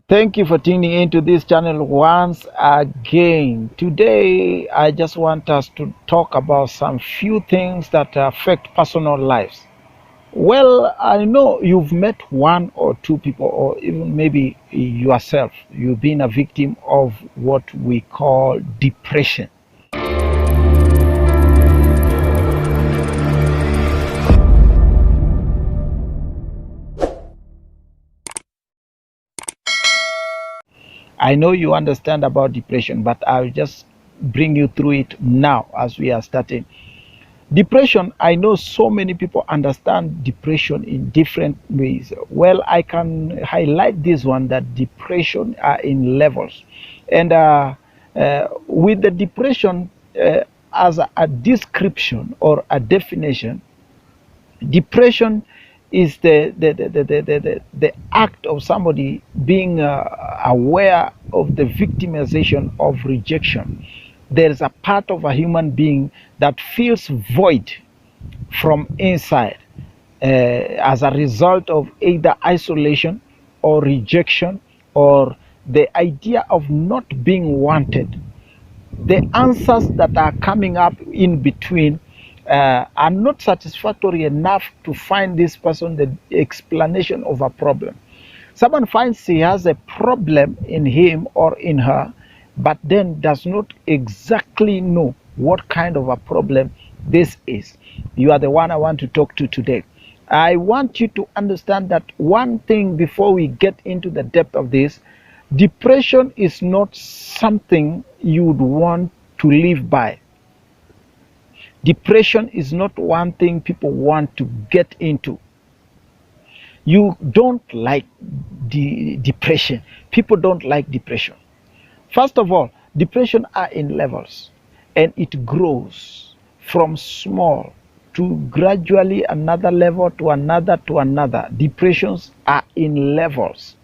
Thank you for tuning into this channel once again. Today, I just want us to talk about some few things that affect personal lives. Well, I know you've met one or two people, or even maybe yourself. You've been a victim of what we call depression. I know you understand about depression, but I'll just bring you through it now as we are starting. Depression, I know so many people understand depression in different ways. Well, I can highlight this one that depression are in levels. And with the depression as a description or a definition, depression is the act of somebody being aware of the victimization of rejection. There is a part of a human being that feels void from inside as a result of either isolation or rejection or the idea of not being wanted. The answers that are coming up in between are not satisfactory enough to find this person the explanation of a problem. Someone finds he has a problem in him or in her, but then does not exactly know what kind of a problem this is. You are the one I want to talk to today. I want you to understand that one thing before we get into the depth of this: depression is not something you would want to live by. Depression is not one thing people want to get into. You don't like the depression. People don't like depression. First of all, depression are in levels, and it grows from small to gradually another level to another to another. Depressions are in levels.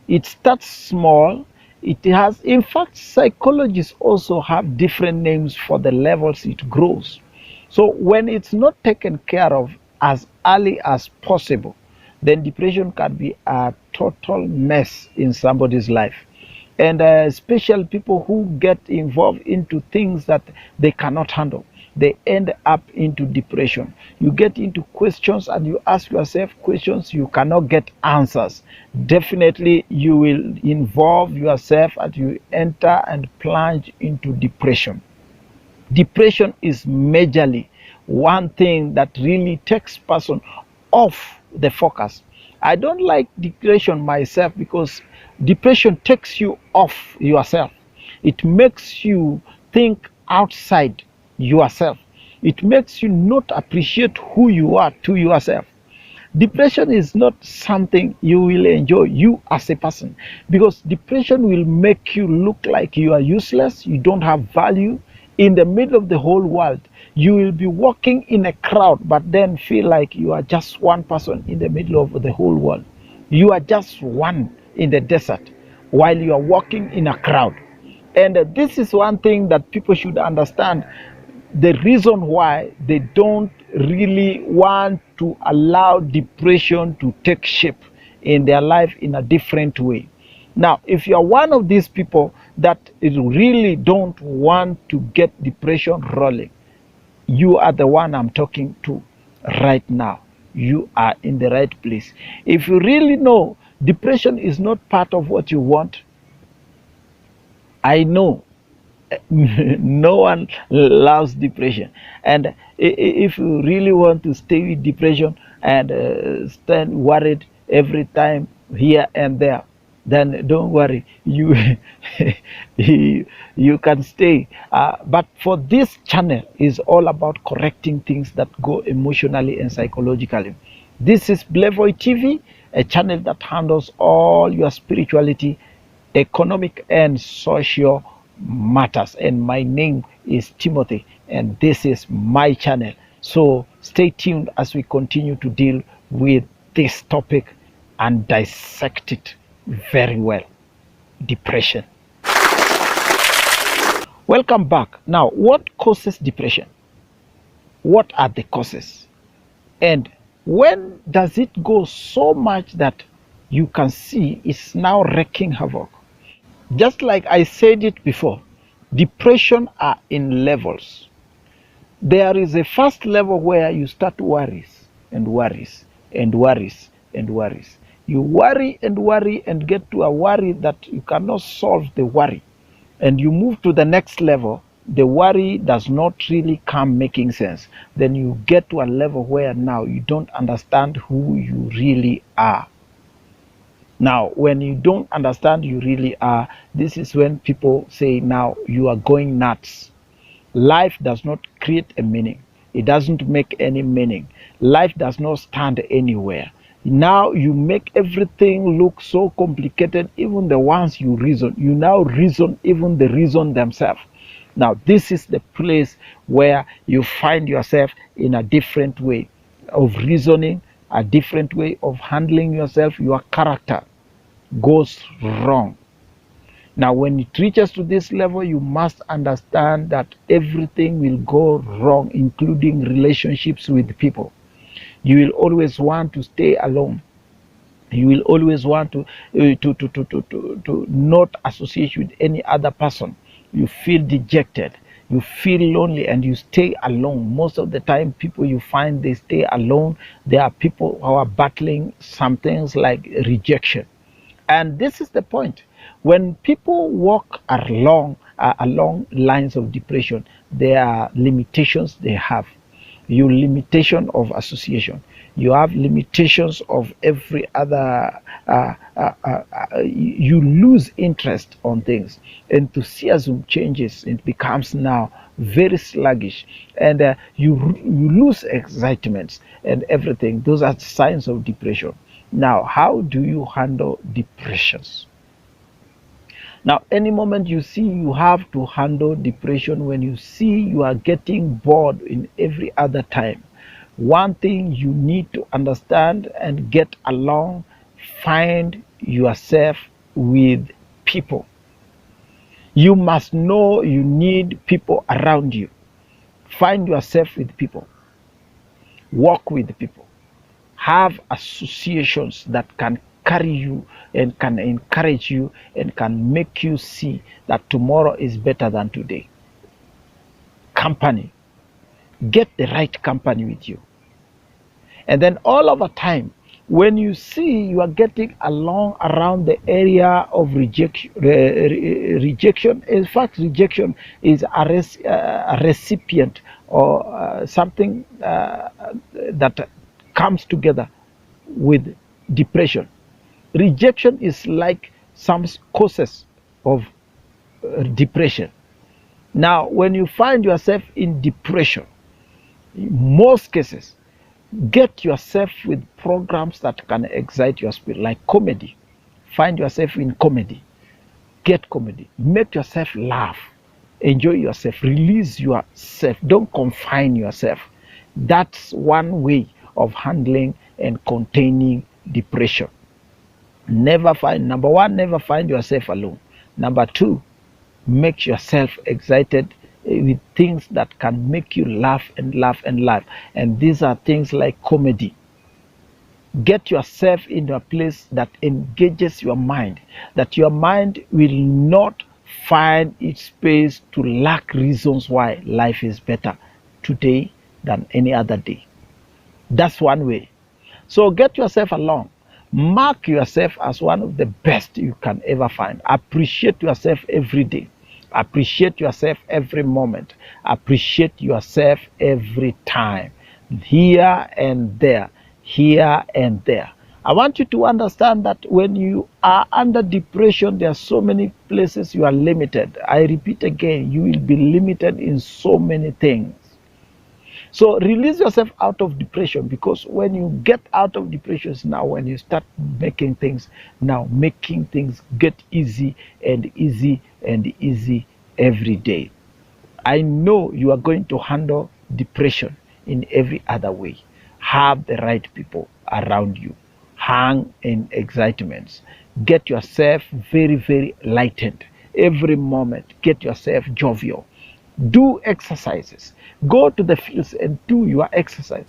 It starts small. It has, in fact, psychologists also have different names for the levels it grows. So when it's not taken care of as early as possible, then depression can be a total mess in somebody's life. And especially people who get involved into things that they cannot handle, they end up into depression. You get into questions and you ask yourself questions, you cannot get answers. Definitely you will involve yourself and you enter and plunge into depression. Depression is majorly one thing that really takes person off the focus. I don't like depression myself because depression takes you off yourself. It makes you think outside yourself. It makes you not appreciate who you are to yourself. Depression is not something you will enjoy, you as a person, because depression will make you look like you are useless, you don't have value in the middle of the whole world. You will be walking in a crowd, but then feel like you are just one person in the middle of the whole world. You are just one in the desert while you are walking in a crowd. And this is one thing that people should understand, the reason why they don't really want to allow depression to take shape in their life in a different way. Now, if you are one of these people that really don't want to get depression rolling, you are the one I'm talking to right now. You are in the right place. If you really know depression is not part of what you want, I know no one loves depression. And if you really want to stay with depression and stand worried every time here and there, then don't worry, you you can stay. But for this channel is all about correcting things that go emotionally and psychologically. This is Blevoy TV, a channel that handles all your spirituality, economic and social matters. And my name is Timothy, and this is my channel. So stay tuned as we continue to deal with this topic and dissect it very well. Depression. Welcome back. Now, what causes depression? What are the causes? And when does it go so much that you can see it's now wreaking havoc. Just like I said it before, depression are in levels. There is a first level where you start worries and worries and worries and worries. You worry and get to a worry that you cannot solve the worry. And you move to the next level, the worry does not really come making sense. Then you get to a level where now you don't understand who you really are. Now, when you don't understand who you really are, this is when people say, now you are going nuts. Life does not create a meaning. It doesn't make any meaning. Life does not stand anywhere. Now you make everything look so complicated, even the ones you reason. You now reason even the reason themselves. Now this is the place where you find yourself in a different way of reasoning, a different way of handling yourself. Your character goes wrong. Now, when it reaches to this level, you must understand that everything will go wrong, including relationships with people. You will always want to stay alone. You will always want to not associate with any other person. You feel dejected. You feel lonely and you stay alone. Most of the time, people you find they stay alone. There are people who are battling some things like rejection. And this is the point. When people walk along lines of depression, there are limitations they have. You limitation of association. You have limitations of every other. You lose interest on things. Enthusiasm changes. It becomes now very sluggish, and you lose excitement and everything. Those are signs of depression. Now, how do you handle depressions? Now, any moment you see you have to handle depression, when you see you are getting bored in every other time, one thing you need to understand and get along, find yourself with people. You must know you need people around you. Find yourself with people. Walk with people. Have associations that can carry you and can encourage you and can make you see that tomorrow is better than today. Company. Get the right company with you. And then all over time, when you see you are getting along around the area of rejection, in fact, rejection is a recipient or something that comes together with depression. Rejection is like some causes of depression. Now, when you find yourself in depression, in most cases, get yourself with programs that can excite your spirit, like comedy. Find yourself in comedy. Get comedy. Make yourself laugh. Enjoy yourself. Release yourself. Don't confine yourself. That's one way of handling and containing depression. Number one, never find yourself alone. Number two, make yourself excited with things that can make you laugh and laugh and laugh. And these are things like comedy. Get yourself in a place that engages your mind, that your mind will not find its space to lack reasons why life is better today than any other day. That's one way. So get yourself along. Mark yourself as one of the best you can ever find. Appreciate yourself every day. Appreciate yourself every moment. Appreciate yourself every time. Here and there. Here and there. I want you to understand that when you are under depression, there are so many places you are limited. I repeat again, you will be limited in so many things. So release yourself out of depression, because when you get out of depression is now when you start making things get easy and easy and easy every day. I know you are going to handle depression in every other way. Have the right people around you. Hang in excitements. Get yourself very, very lightened. Every moment, get yourself jovial. Do exercises. Go to the fields and do your exercise.